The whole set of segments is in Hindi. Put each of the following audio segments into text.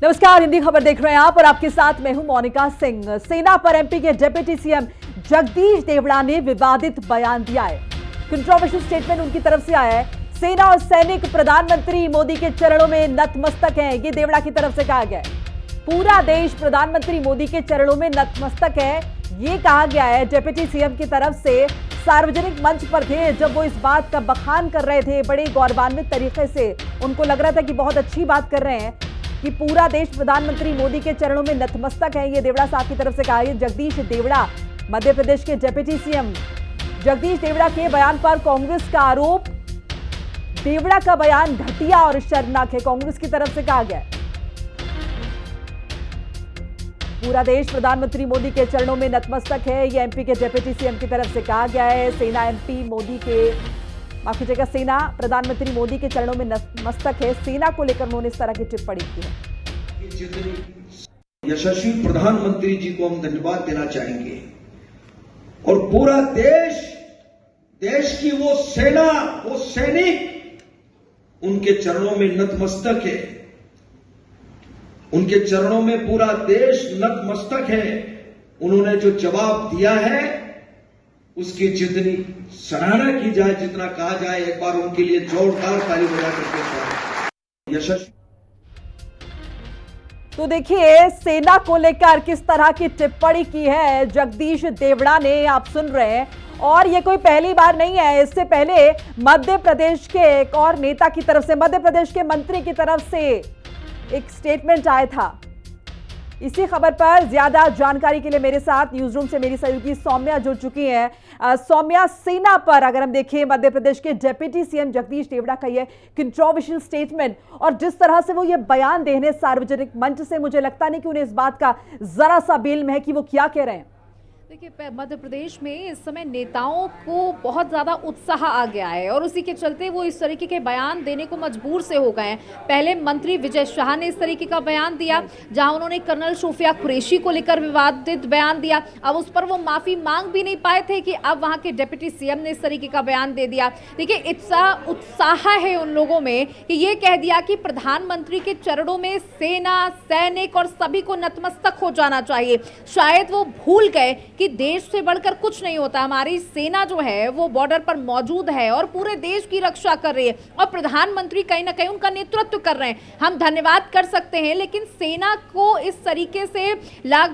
नमस्कार, हिंदी खबर देख रहे हैं आप और आपके साथ मैं हूं मोनिका सिंह। सेना पर एमपी के डिप्टी सीएम जगदीश देवड़ा ने विवादित बयान दिया है। कंट्रोवर्शियल स्टेटमेंट उनकी तरफ से आया है। सेना और सैनिक प्रधानमंत्री मोदी के चरणों में नतमस्तक हैं, ये देवड़ा की तरफ से कहा गया है। पूरा देश प्रधानमंत्री मोदी के चरणों में नतमस्तक है, ये कहा गया है डिप्टी सीएम की तरफ से। सार्वजनिक मंच पर थे जब वो इस बात का बखान कर रहे थे, बड़े गौरवान्वित तरीके से उनको लग रहा था कि बहुत अच्छी बात कर रहे हैं कि पूरा देश प्रधानमंत्री मोदी के चरणों में नतमस्तक है। ये देवड़ा साहब की तरफ से कहा। जगदीश देवड़ा, मध्य प्रदेश के डिप्टी सीएम जगदीश देवड़ा के बयान पर कांग्रेस का आरोप। देवड़ा का बयान घटिया और शर्मनाक है, कांग्रेस की तरफ से कहा गया है। पूरा देश प्रधानमंत्री मोदी के चरणों में नतमस्तक है, ये एमपी के डिप्टी सीएम की तरफ से कहा गया है। सेना एमपी मोदी के माफ कीजिएगा, सेना प्रधानमंत्री मोदी के चरणों में नतमस्तक है। सेना को लेकर उन्होंने इस तरह की टिप्पणी की है। यशस्वी प्रधानमंत्री जी को हम धन्यवाद देना चाहेंगे और पूरा देश की वो सेना, वो सैनिक उनके चरणों में नतमस्तक है। उनके चरणों में पूरा देश नतमस्तक है। उन्होंने जो जवाब दिया है उसकी जितनी सराहना की जाए, जितना कहा जाए, एक बार उनके लिए जोरदार ताली बजा करके यशस्वी। तो देखिए, सेना को लेकर किस तरह की टिप्पणी की है जगदीश देवड़ा ने, आप सुन रहे हैं। और ये कोई पहली बार नहीं है, इससे पहले मध्य प्रदेश के एक और नेता की तरफ से, मध्य प्रदेश के मंत्री की तरफ से एक स्टेटमेंट आया था। इसी खबर पर ज्यादा जानकारी के लिए मेरे साथ न्यूज रूम से मेरी सहयोगी सौम्या जुड़ चुकी हैं। सौम्या, सेना पर अगर हम देखें, मध्य प्रदेश के डिप्टी सीएम जगदीश देवड़ा का ये कंट्रोवर्शियल स्टेटमेंट और जिस तरह से वो ये बयान दे रहे हैं सार्वजनिक मंच से, मुझे लगता नहीं कि उन्हें इस बात का जरा सा बेल है कि वो क्या कह रहे हैं। देखिए, मध्य प्रदेश में इस समय नेताओं को बहुत ज़्यादा उत्साह आ गया है और उसी के चलते वो इस तरीके के बयान देने को मजबूर से हो गए हैं। पहले मंत्री विजय शाह ने इस तरीके का बयान दिया जहां उन्होंने कर्नल सोफिया कुरैशी को लेकर विवादित बयान दिया। अब उस पर वो माफ़ी मांग भी नहीं पाए थे कि अब वहां के डिप्टी सीएम ने इस तरीके का बयान दे दिया। देखिए, इतना उत्साह है उन लोगों में कि ये कह दिया कि प्रधानमंत्री के चरणों में सेना, सैनिक और सभी को नतमस्तक हो जाना चाहिए। शायद वो भूल गए कि देश से बढ़कर कुछ नहीं होता। हमारी सेना जो है वो बॉर्डर पर मौजूद है और पूरे देश की रक्षा कर रही है और प्रधानमंत्री कहीं ना कहीं उनका नेतृत्व कर रहे हैं। हम धन्यवाद कर सकते हैं, लेकिन सेना को इस तरीके से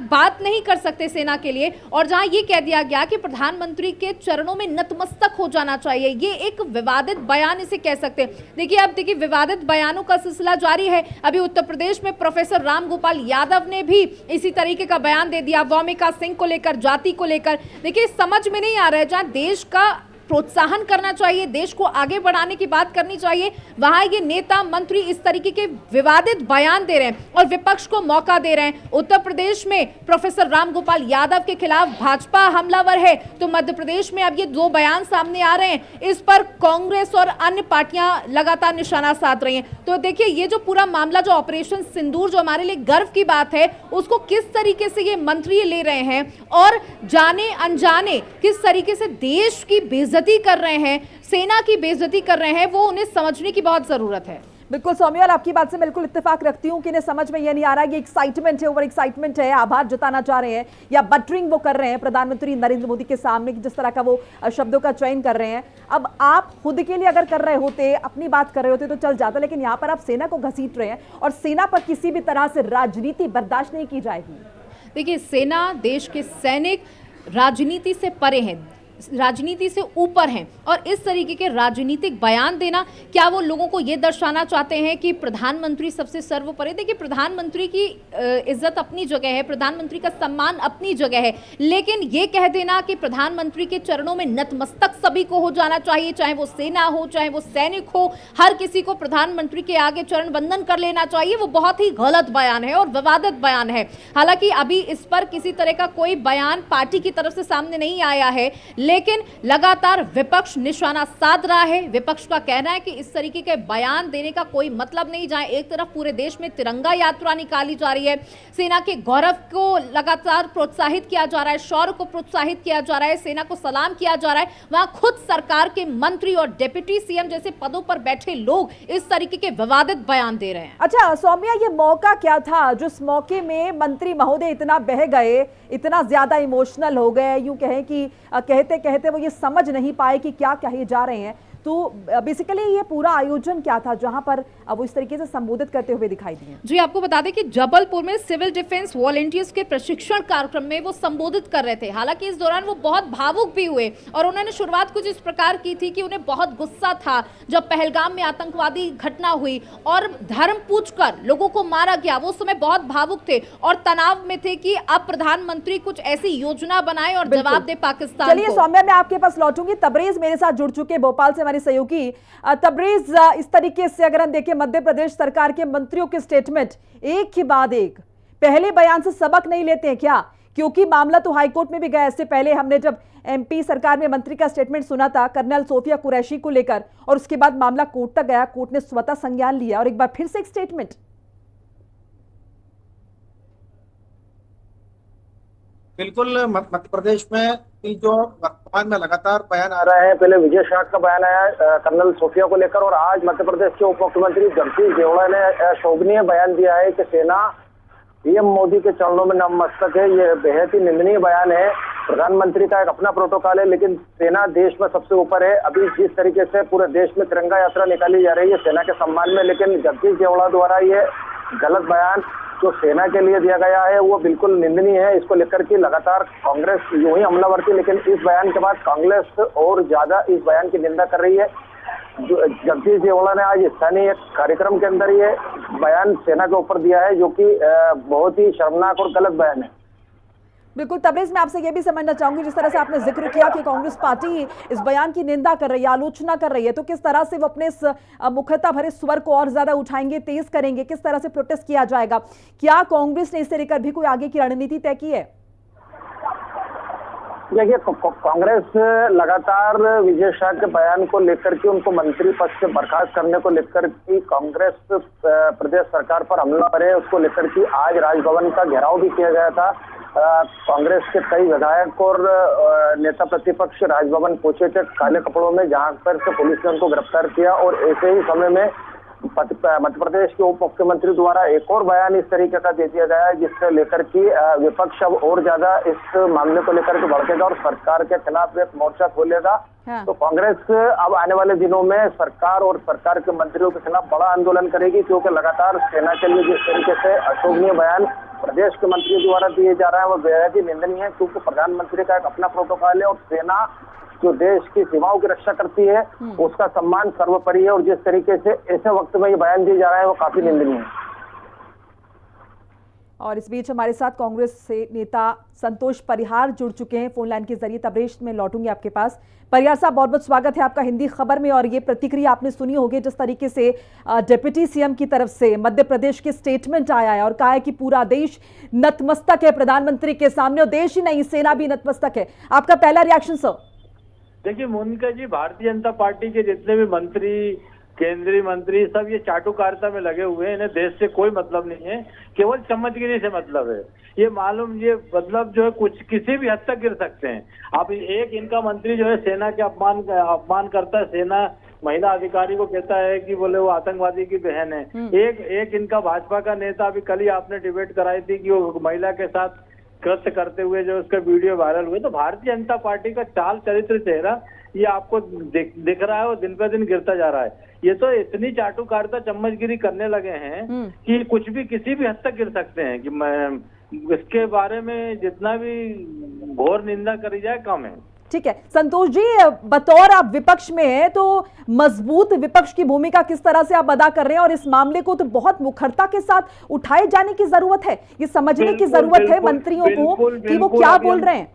बात नहीं कर सकते सेना के लिए। और जहां ये कह दिया गया कि प्रधानमंत्री के चरणों में नतमस्तक हो जाना चाहिए, ये एक विवादित बयान इसे कह सकते हैं। देखिए, विवादित बयानों का सिलसिला जारी है। अभी उत्तर प्रदेश में प्रोफेसर रामगोपाल यादव ने भी इसी तरीके का बयान दे दिया, वामिका सिंह को लेकर, जाति को लेकर। देखिए, समझ में नहीं आ रहा है, जहां देश का प्रोत्साहन करना चाहिए, देश को आगे बढ़ाने की बात करनी चाहिए, वहां ये नेता मंत्री इस तरीके के विवादित बयान दे रहे हैं और विपक्ष को मौका दे रहे हैं। उत्तर प्रदेश में प्रोफेसर रामगोपाल यादव के खिलाफ भाजपा हमलावर है, तो मध्य प्रदेश में अब ये दो बयान सामने आ रहे हैं। इस पर कांग्रेस और अन्य पार्टियां लगातार निशाना साध रही हैं। तो देखिए, ये जो पूरा मामला, जो ऑपरेशन सिंदूर, जो हमारे लिए गर्व की बात है, उसको किस तरीके से ये मंत्री ले रहे हैं और जाने अनजाने किस तरीके से देश की बेइज्जती कर रहे हैं, सेना की बेइज्जती कर रहे हैं, वो उन्हें समझने की बहुत जरूरत है। बिल्कुल सौम्या, और आपकी बात से बिल्कुल इत्तेफाक रखती हूं कि इन्हें समझ में ये नहीं आ रहा कि एक्साइटमेंट है, ओवर एक्साइटमेंट है, आभार जताना चाह रहे हैं या बटरिंग वो कर रहे हैं प्रधानमंत्री नरेंद्र मोदी के सामने, जिस तरह का वो शब्दों का चयन कर रहे हैं। अब आप खुद के लिए अगर कर रहे होते, अपनी बात कर रहे होते तो चल जाता, लेकिन यहाँ पर आप सेना को घसीट रहे हैं और सेना पर किसी भी तरह से राजनीति बर्दाश्त नहीं की जाएगी। देखिए, सेना, देश के सैनिक राजनीति से परे हैं, राजनीति से ऊपर हैं और इस तरीके के राजनीतिक बयान देना, क्या वो लोगों को ये दर्शाना चाहते हैं कि प्रधानमंत्री सबसे सर्वोपरि? देखिए, प्रधानमंत्री की इज्जत अपनी जगह है, प्रधानमंत्री का सम्मान अपनी जगह है, लेकिन ये कह देना कि प्रधानमंत्री के चरणों में नतमस्तक सभी को हो जाना चाहिए, चाहे वो सेना हो, चाहे वो सैनिक हो, हर किसी को प्रधानमंत्री के आगे चरण वंदन कर लेना चाहिए, वो बहुत ही गलत बयान है और विवादित बयान है। हालांकि अभी इस पर किसी तरह का कोई बयान पार्टी की तरफ से सामने नहीं आया है, लेकिन लगातार विपक्ष निशाना साध रहा है। विपक्ष का कहना है कि इस तरीके के बयान देने का कोई मतलब नहीं, जहां एक तरफ पूरे देश में तिरंगा यात्रा निकाली जा रही है, सेना के गौरव को लगातार प्रोत्साहित किया जा रहा है, शौर्य को प्रोत्साहित किया जा रहा है, सेना को सलाम किया जा रहा है, वहां खुद सरकार के मंत्री और डिप्टी सीएम जैसे पदों पर बैठे लोग इस तरीके के विवादित बयान दे रहे हैं। अच्छा सौम्या, ये मौका क्या था जिस मौके में मंत्री महोदय इतना बह गए, इतना ज्यादा इमोशनल हो गए, यूं कहें कि कहते कहते वो ये समझ नहीं पाए कि क्या कहे जा रहे हैं? तो बेसिकली ये पूरा आयोजन क्या था जहां पर वो इस तरीके से संबोधित करते हुए दिखाई दिए? जी, आपको बता दें कि जबलपुर में सिविल डिफेंस वॉलंटियर्स के प्रशिक्षण कार्यक्रम में वो संबोधित कर रहे थे। हालांकि इस दौरान वो बहुत भावुक भी हुए और उन्होंने शुरुआत कुछ इस प्रकार की थी कि उन्हें बहुत गुस्सा था जब पहलगाम में आतंकवादी घटना हुई और धर्म पूछकर लोगों को मारा गया। वो उस समय बहुत भावुक थे और तनाव में थे कि अब प्रधानमंत्री कुछ ऐसी योजना बनाए और जवाब दे पाकिस्तान को। चलिए सौम्या, मैं आपके पास लौटूंगी। तबरेज मेरे साथ जुड़ चुके भोपाल से सहयोगी। तबरेज, इस तरीके से अगर हम देखें मध्य प्रदेश सरकार के मंत्रियों के स्टेटमेंट एक के बाद एक, पहले बयान से सबक नहीं लेते हैं क्या? क्योंकि मामला तो हाईकोर्ट में भी गया। इससे पहले हमने जब एमपी सरकार में मंत्री का स्टेटमेंट सुना था कर्नल सोफिया कुरैशी को लेकर, और उसके बाद मामला कोर्ट तक गया, कोर्ट ने स्वतः संज्ञान लिया और एक बार फिर से एक स्टेटमेंट। बिल्कुल, मध्य प्रदेश में जो वर्तमान में लगातार बयान आ रहा है, पहले विजय शाह का बयान आया कर्नल सोफिया को लेकर, और आज मध्य प्रदेश के उप मुख्यमंत्री जगदीश देवड़ा ने शोभनीय बयान दिया है कि सेना पीएम मोदी के चरणों में नतमस्तक है। ये बेहद ही निंदनीय बयान है। प्रधानमंत्री का एक अपना प्रोटोकॉल है, लेकिन सेना देश में सबसे ऊपर है। अभी जिस तरीके से पूरे देश में तिरंगा यात्रा निकाली जा रही है सेना के सम्मान में, लेकिन जगदीश देवड़ा द्वारा ये गलत बयान जो सेना के लिए दिया गया है वो बिल्कुल निंदनीय है। इसको लेकर के लगातार कांग्रेस यूं ही हमलावर थी, लेकिन इस बयान के बाद कांग्रेस और ज्यादा इस बयान की निंदा कर रही है। जगदीश देवड़ा ने आज स्थानीय एक कार्यक्रम के अंदर ये बयान सेना के ऊपर दिया है, जो कि बहुत ही शर्मनाक और गलत बयान है। बिल्कुल तबरेज, मैं आपसे ये भी समझना चाहूंगी, जिस तरह से आपने जिक्र किया कि कांग्रेस पार्टी इस बयान की निंदा कर रही है, आलोचना कर रही है, तो किस तरह से वो अपने इस मुखरता भरे स्वर को और ज्यादा उठाएंगे, तेज करेंगे, किस तरह से प्रोटेस्ट किया जाएगा? क्या कांग्रेस ने इससे लेकर भी कोई आगे की रणनीति तय की है? देखिए, कांग्रेस लगातार विजय शाह के बयान को लेकर के, उनको मंत्री पद से बर्खास्त करने को लेकर की कांग्रेस प्रदेश सरकार पर हमला है, उसको लेकर के आज राजभवन का घेराव भी किया गया था। कांग्रेस के कई विधायक और नेता प्रतिपक्ष राजभवन पहुंचे थे काले कपड़ों में, जहां पर से पुलिस ने उनको गिरफ्तार किया। और ऐसे ही समय में मध्य प्रदेश के उप मुख्यमंत्री द्वारा एक और बयान इस तरीके का दे दिया गया है, जिससे लेकर की विपक्ष अब और ज्यादा इस मामले को लेकर के भड़केगा और सरकार के खिलाफ एक मोर्चा खोलेगा। हाँ। तो कांग्रेस अब आने वाले दिनों में सरकार और सरकार के मंत्रियों के खिलाफ बड़ा आंदोलन करेगी, क्योंकि लगातार सेना के लिए जिस तरीके से अशोभनीय बयान प्रदेश के मंत्रियों द्वारा दिए जा रहा है वो बेहद ही निंदनीय है। क्योंकि प्रधानमंत्री का एक अपना प्रोटोकॉल है और सेना जो देश की सीमाओं की रक्षा करती है उसका सम्मान सर्वोपरि है, और जिस तरीके से ऐसे वक्त में ये बयान दिया जा रहा है वो काफी निंदनीय है। और इस बीच हमारे साथ कांग्रेस से नेता संतोष परिहार जुड़ चुके हैं फोन लाइन के जरिए। तबरेज, में लौटूंगी आपके पास। परिहार साहब, बहुत बहुत स्वागत है आपका हिंदी खबर में। और ये प्रतिक्रिया आपने सुनी होगी जिस तरीके से डिप्टी सीएम की तरफ से मध्य प्रदेश के स्टेटमेंट आया है और कहा है कि पूरा देश नतमस्तक है प्रधानमंत्री के सामने, और देश ही नहीं सेना भी नतमस्तक है। आपका पहला रिएक्शन सर? देखिए मोनिका जी, भारतीय जनता पार्टी के जितने भी मंत्री, केंद्रीय मंत्री, सब ये चाटुकारिता में लगे हुए हैं। इन्हें देश से कोई मतलब नहीं है, केवल चम्मचगिरी से मतलब है। ये मतलब जो है कुछ किसी भी हद तक गिर सकते हैं। अब एक इनका मंत्री जो है सेना के अपमान करता है, सेना महिला अधिकारी को कहता है कि बोले वो आतंकवादी की बहन है। एक इनका भाजपा का नेता, अभी कल ही आपने डिबेट कराई थी कि वो महिला के साथ कृत्य करते हुए जो उसका वीडियो वायरल हुए। तो भारतीय जनता पार्टी का चाल चरित्र चेहरा ये आपको दिख रहा है और दिन पर दिन गिरता जा रहा है। ये तो इतनी चाटुकारिता, चम्मचगिरी करने लगे हैं कि कुछ भी किसी भी हद तक गिर सकते हैं। कि मैं इसके बारे में जितना भी घोर निंदा करी जाए कम है। ठीक है संतोष जी, बतौर आप विपक्ष में हैं तो मजबूत विपक्ष की भूमिका किस तरह से आप अदा कर रहे हैं, और इस मामले को तो बहुत मुखरता के साथ उठाए जाने की जरूरत है। ये समझने की जरूरत है मंत्रियों को कि वो क्या बोल रहे हैं।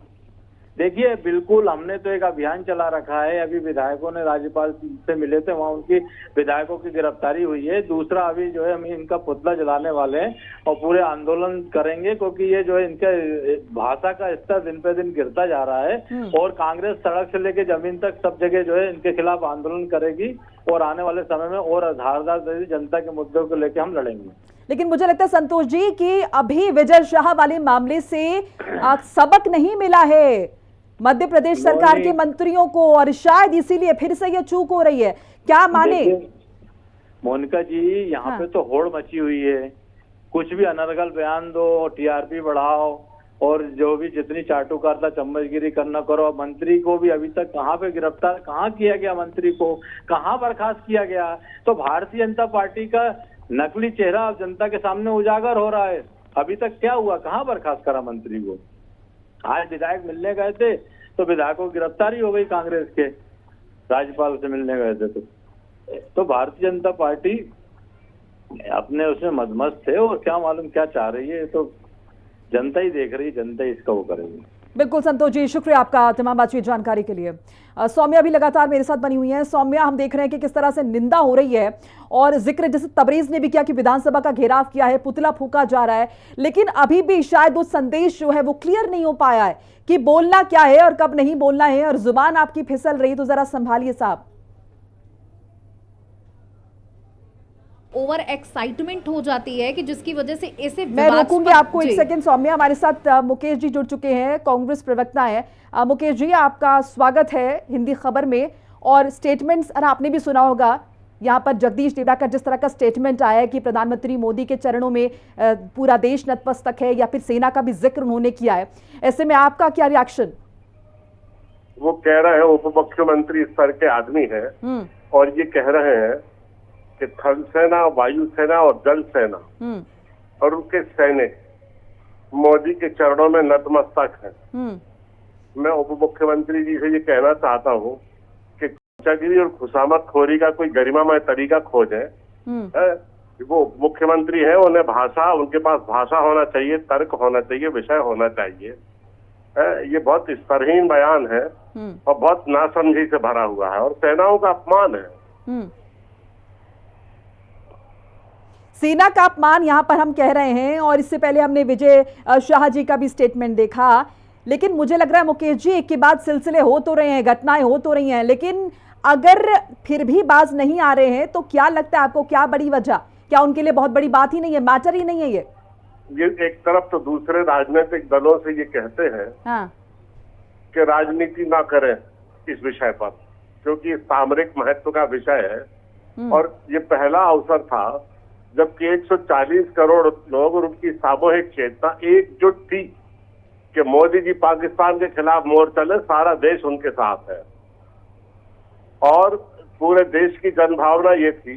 देखिए, बिल्कुल हमने तो एक अभियान चला रखा है। अभी विधायकों ने राज्यपाल से मिले थे, वहाँ उनकी विधायकों की गिरफ्तारी हुई है। दूसरा, अभी जो है हम इनका पुतला जलाने वाले हैं और पूरे आंदोलन करेंगे, क्योंकि ये जो है इनके भाषा का स्तर दिन पे दिन गिरता जा रहा है। और कांग्रेस सड़क से लेके जमीन तक सब जगह जो है इनके खिलाफ आंदोलन करेगी और आने वाले समय में और धारदार जनता के मुद्दों को लेकर हम लड़ेंगे। लेकिन मुझे लगता है संतोष जी कि अभी विजय शाह वाले मामले से सबक नहीं मिला है मध्य प्रदेश सरकार के मंत्रियों को, और शायद इसीलिए फिर से ये चूक हो रही है। क्या माने मोनिका जी, यहाँ पे तो होड़ मची हुई है। कुछ भी अनर्गल बयान दो, टीआरपी बढ़ाओ, और जो भी जितनी चाटुकारिता चम्मचगिरी करना करो। मंत्री को भी अभी तक कहाँ पे गिरफ्तार कहाँ किया गया, मंत्री को कहाँ बर्खास्त किया गया। तो भारतीय जनता पार्टी का नकली चेहरा अब जनता के सामने उजागर हो रहा है। अभी तक क्या हुआ, कहाँ बर्खास्त करा मंत्री को। आज विधायक मिलने गए थे तो विधायकों की गिरफ्तारी हो गई, कांग्रेस के राज्यपाल से मिलने गए थे। तो भारतीय जनता पार्टी अपने उसमें मदमस्त थे और क्या मालूम क्या चाह रही है। तो जनता ही देख रही, जनता ही इसका वो करेगी। बिल्कुल संतोष जी, शुक्रिया आपका तमाम बातचीत जानकारी के लिए। सौम्या भी लगातार मेरे साथ बनी हुई है। सौम्या, हम देख रहे हैं कि किस तरह से निंदा हो रही है और जिक्र जैसे तबरेज ने भी किया कि विधानसभा का घेराव किया है, पुतला फूका जा रहा है, लेकिन अभी भी शायद वो संदेश जो है वो क्लियर नहीं हो पाया है कि बोलना क्या है और कब नहीं बोलना है, और जुबान आपकी फिसल रही, तो जरा संभालिए साहब। ओवर एक्साइटमेंट हो जाती है कि जिसकी वजह से ऐसे मैं रोकूंगी आपको एक सेकंड। सौम्या, हमारे साथ मुकेश जी जुड़ चुके हैं, कांग्रेस प्रवक्ता है। मुकेश जी, आपका स्वागत है हिंदी खबर में। और स्टेटमेंट्स आपने भी सुना होगा, यहाँ पर जगदीश देवड़ा का जिस तरह का स्टेटमेंट आया है कि प्रधानमंत्री मोदी के चरणों में पूरा देश नतमस्तक है, या फिर सेना का भी जिक्र उन्होंने किया है। ऐसे में आपका क्या रिएक्शन? वो कह रहे हैं उप मुख्यमंत्री स्तर के आदमी है और ये कह रहे हैं कि थल सेना, वायुसेना और जल सेना और उनके सैनिक मोदी के चरणों में नतमस्तक हैं। मैं उप मुख्यमंत्री जी से ये कहना चाहता हूँ कि चागिरी और खुशामत खोरी का कोई गरिमामय तरीका खोजें। वो मुख्यमंत्री है, उन्हें भाषा, उनके पास भाषा होना चाहिए, तर्क होना चाहिए, विषय होना चाहिए। ये बहुत स्तरहीन बयान है और बहुत नासमझी से भरा हुआ है और सेनाओं का अपमान है। सेना का अपमान यहाँ पर हम कह रहे हैं, और इससे पहले हमने विजय शाह जी का भी स्टेटमेंट देखा। लेकिन मुझे लग रहा है मुकेश जी, एक के बाद सिलसिले हो तो रहे हैं, घटनाएं हो तो रही हैं, लेकिन अगर फिर भी बाज नहीं आ रहे हैं तो क्या लगता है आपको, क्या बड़ी वजह? क्या उनके लिए बहुत बड़ी बात ही नहीं है, मैटर ही नहीं है ये एक तरफ तो दूसरे राजनीतिक दलों से ये कहते हैं कि राजनीति ना करें इस विषय पर, क्योंकि सामरिक महत्व का विषय है। और ये पहला अवसर था जबकि 140 करोड़ लोग और उनकी सामूहिक चेतना एकजुट थी कि मोदी जी पाकिस्तान के खिलाफ मोर्चा ले, सारा देश उनके साथ है। और पूरे देश की जनभावना ये थी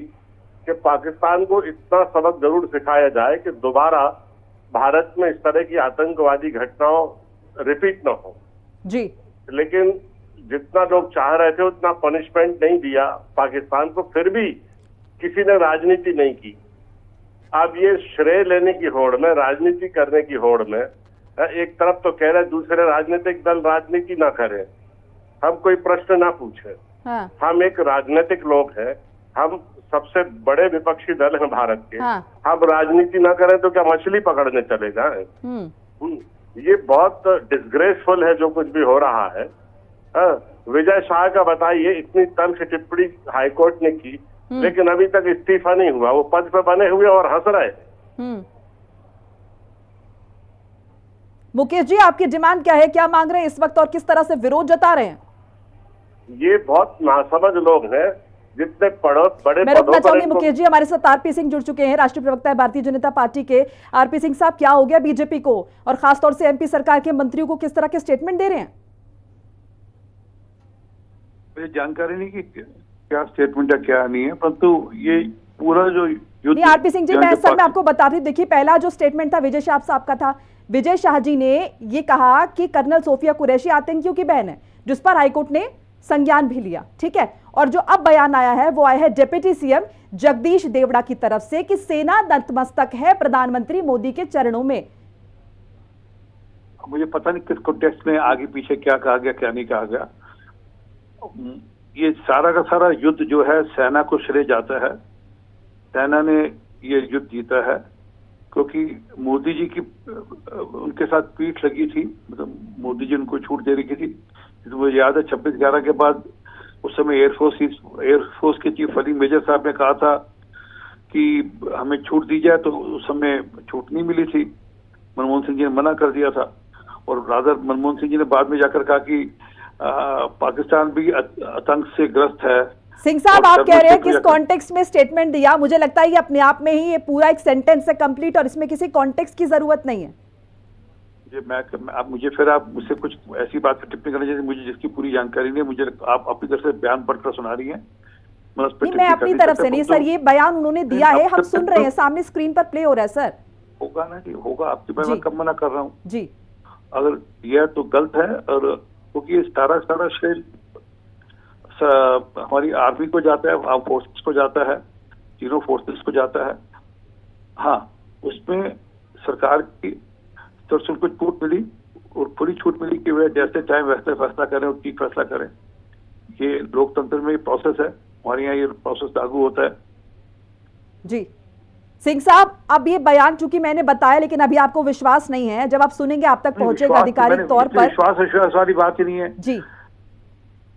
कि पाकिस्तान को इतना सबक जरूर सिखाया जाए कि दोबारा भारत में इस तरह की आतंकवादी घटनाओं रिपीट न हो जी। लेकिन जितना लोग चाह रहे थे उतना पनिशमेंट नहीं दिया पाकिस्तान को, फिर भी किसी ने राजनीति नहीं की। अब ये श्रेय लेने की होड़ में, राजनीति करने की होड़ में, एक तरफ तो कह रहे दूसरे राजनीतिक दल राजनीति ना करें, हम कोई प्रश्न ना पूछे। हम एक राजनीतिक लोग हैं, हम सबसे बड़े विपक्षी दल हैं भारत के। हम राजनीति ना करें तो क्या मछली पकड़ने चले जाएं? ये बहुत डिसग्रेसफुल है जो कुछ भी हो रहा है। विजय शाह का बताइए, इतनी तल्ख टिप्पणी हाईकोर्ट ने की लेकिन अभी तक इस्तीफा नहीं हुआ, वो पद पे बने हुए और हंस रहे। मुकेश जी, आपकी डिमांड क्या है, क्या मांग रहे हैं इस वक्त और किस तरह से विरोध जता रहे हैं? ये बहुत नासमझ लोग हैं जितने बड़े मैं रुकना चाहूंगी मुकेश जी। हमारे साथ आरपी सिंह जुड़ चुके हैं, राष्ट्रीय प्रवक्ता है भारतीय जनता पार्टी के। आरपी सिंह साहब, क्या हो गया बीजेपी को, और खासतौर से एमपी सरकार के मंत्रियों को किस तरह के स्टेटमेंट दे रहे हैं? मुझे जानकारी नहीं कि क्या स्टेटमेंट है क्या नहीं है, परंतु ये पूरा जो नहीं, आरपी सिंह जी, मैं असल में आपको बता रही, देखिए पहला जो स्टेटमेंट था विजय शाह साहब का था। विजय शाह जी ने ये कहा कि कर्नल सोफिया कुरैशी आतंकियों की बहन है, जिस पर हाईकोर्ट ने संज्ञान भी लिया, ठीक है। और जो अब बयान आया है वो आया है डिप्टी सीएम जगदीश देवड़ा की तरफ से कि सेना नतमस्तक है प्रधानमंत्री मोदी के चरणों में। मुझे पता नहीं किस कॉन्टेक्स्ट में आगे पीछे क्या कहा गया क्या नहीं कहा गया। ये सारा का सारा युद्ध जो है सेना को श्रेय जाता है। सेना ने ये युद्ध जीता है क्योंकि मोदी जी की उनके साथ पीठ लगी थी, मतलब मोदी जी उनको छूट दे रही थी। तो मुझे याद है 26/11 के बाद उस समय एयरफोर्स के चीफ अली मेजर साहब ने कहा था कि हमें छूट दी जाए, तो उस समय छूट नहीं मिली थी। मनमोहन सिंह जी ने मना कर दिया था और रादर मनमोहन सिंह जी ने बाद में जाकर कहा कि पाकिस्तान भी आतंक से ग्रस्त है। सिंह साहब, आप कह रहे हैं किस कॉन्टेक्स्ट में स्टेटमेंट दिया? मुझे लगता है ये अपने आप में ही ये पूरा एक सेंटेंस है कंप्लीट और इसमें किसी कॉन्टेक्स्ट की जरूरत नहीं है। आप मुझसे कुछ ऐसी बात पर टिप्पणी करना चाहिए मुझे जिसकी पूरी जानकारी नहीं है। मुझे आप अपनी तरफ से बयान पढ़कर सुना रही हैं। मैं अपनी तरफ से नहीं सर, ये बयान उन्होंने दिया है, हम सुन रहे हैं, सामने स्क्रीन पर प्ले हो रहा है सर। होगा ना कि होगा, आपकी मैं कब मना कर रहा हूँ जी। अगर यह तो गलत है, और क्योंकि ये सारा श्रेय हमारी आर्मी को जाता है, आर्म फोर्सेस को जाता है, तीनों फोर्सेस को जाता है। हाँ, उसमें सरकार की तरफ से उनको छूट मिली और पूरी छूट मिली कि वे जैसे चाहे वैसे फैसला करें और ठीक फैसला करें। ये लोकतंत्र में प्रोसेस है, हमारे यहाँ ये प्रोसेस लागू होता है। जी सिंह साहब, अब ये बयान चूंकि मैंने बताया लेकिन अभी आपको विश्वास नहीं है, जब आप सुनेंगे आप तक पहुंचेगा आधिकारिक तौर पर। विश्वास वाली बात ही नहीं है जी।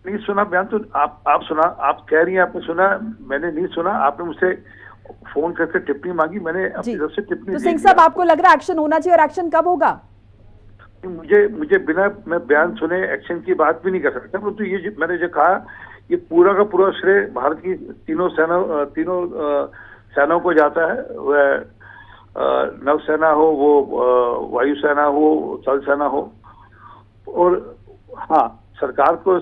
नहीं सुना बयान तो आप सुना, आप कह रही हैं आपने सुना, मैंने नहीं सुना। आपने मुझसे फोन करके टिप्पणी मांगी, मैंने अपनी तरफ से टिप्पणी। तो सिंह साहब, आपको लग रहा है एक्शन होना चाहिए और एक्शन कब होगा? मुझे बिना मैं बयान सुने एक्शन की बात भी नहीं कर सकता। परंतु ये मैंने जो कहा, ये पूरा का पूरा श्रेय भारत की तीनों सेनाओं को जाता है। वह नौसेना हो, वो वायुसेना हो, थल सेना हो। और हाँ, सरकार को,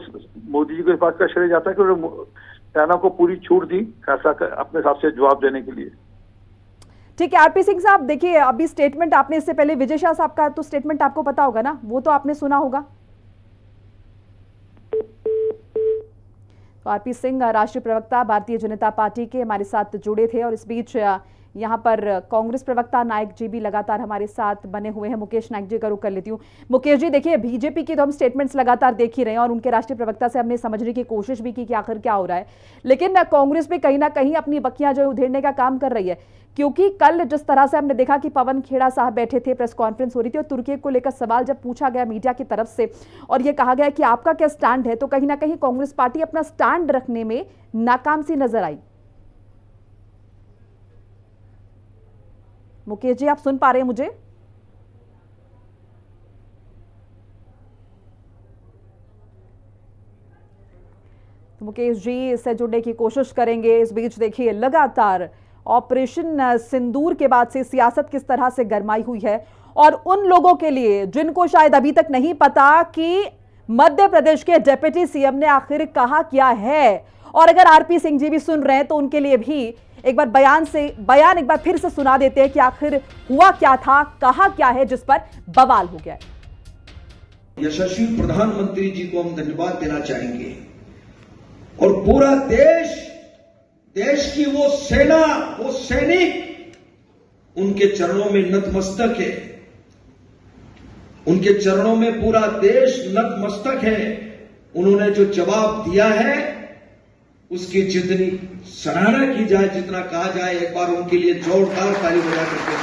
मोदी जी को इस बात का श्रेय जाता है कि उन्होंने सेना को पूरी छूट दी फैसला अपने हिसाब से जवाब देने के लिए। ठीक है आरपी सिंह साहब, देखिए अभी स्टेटमेंट आपने इससे पहले विजय शाह साहब का तो स्टेटमेंट आपको पता होगा ना, वो तो आपने सुना होगा। तो आरपी सिंह राष्ट्रीय प्रवक्ता भारतीय जनता पार्टी के हमारे साथ जुड़े थे और इस बीच यहाँ पर कांग्रेस प्रवक्ता नायक जी भी लगातार हमारे साथ बने हुए हैं। मुकेश नायक जी का रुख कर लेती हूँ। मुकेश जी, देखिए बीजेपी की तो हम स्टेटमेंट्स लगातार देख ही रहे हैं और उनके राष्ट्रीय प्रवक्ता से हमने समझने की कोशिश भी की कि आखिर क्या हो रहा है, लेकिन कांग्रेस भी कहीं ना कहीं अपनी बखियां जो उधेड़ने का काम कर रही है, क्योंकि कल जिस तरह से हमने देखा कि पवन खेड़ा साहब बैठे थे, प्रेस कॉन्फ्रेंस हो रही थी और तुर्की को लेकर सवाल जब पूछा गया मीडिया की तरफ से और ये कहा गया कि आपका क्या स्टैंड है, तो कहीं ना कहीं कांग्रेस पार्टी अपना स्टैंड रखने में नाकाम सी नजर आई। मुकेश जी, आप सुन पा रहे हैं मुझे? तो मुकेश जी इससे जुड़ने की कोशिश करेंगे। इस बीच देखिए लगातार ऑपरेशन सिंदूर के बाद से सियासत किस तरह से गरमाई हुई है और उन लोगों के लिए जिनको शायद अभी तक नहीं पता कि मध्य प्रदेश के डिप्टी सीएम ने आखिर कहा क्या है, और अगर आरपी सिंह जी भी सुन रहे हैं तो उनके लिए भी एक बार बयान एक बार फिर से सुना देते हैं कि आखिर हुआ क्या था, कहा क्या है, जिस पर बवाल हो गया। यशस्वी प्रधानमंत्री जी को हम धन्यवाद देना चाहेंगे और पूरा देश की वो सेना, वो सैनिक उनके चरणों में नतमस्तक है। उनके चरणों में पूरा देश नतमस्तक है। उन्होंने जो जवाब दिया है उसकी जितनी सराहना की जाए, जितना कहा जाए, एक बार उनके लिए जोरदार ताली बजा करके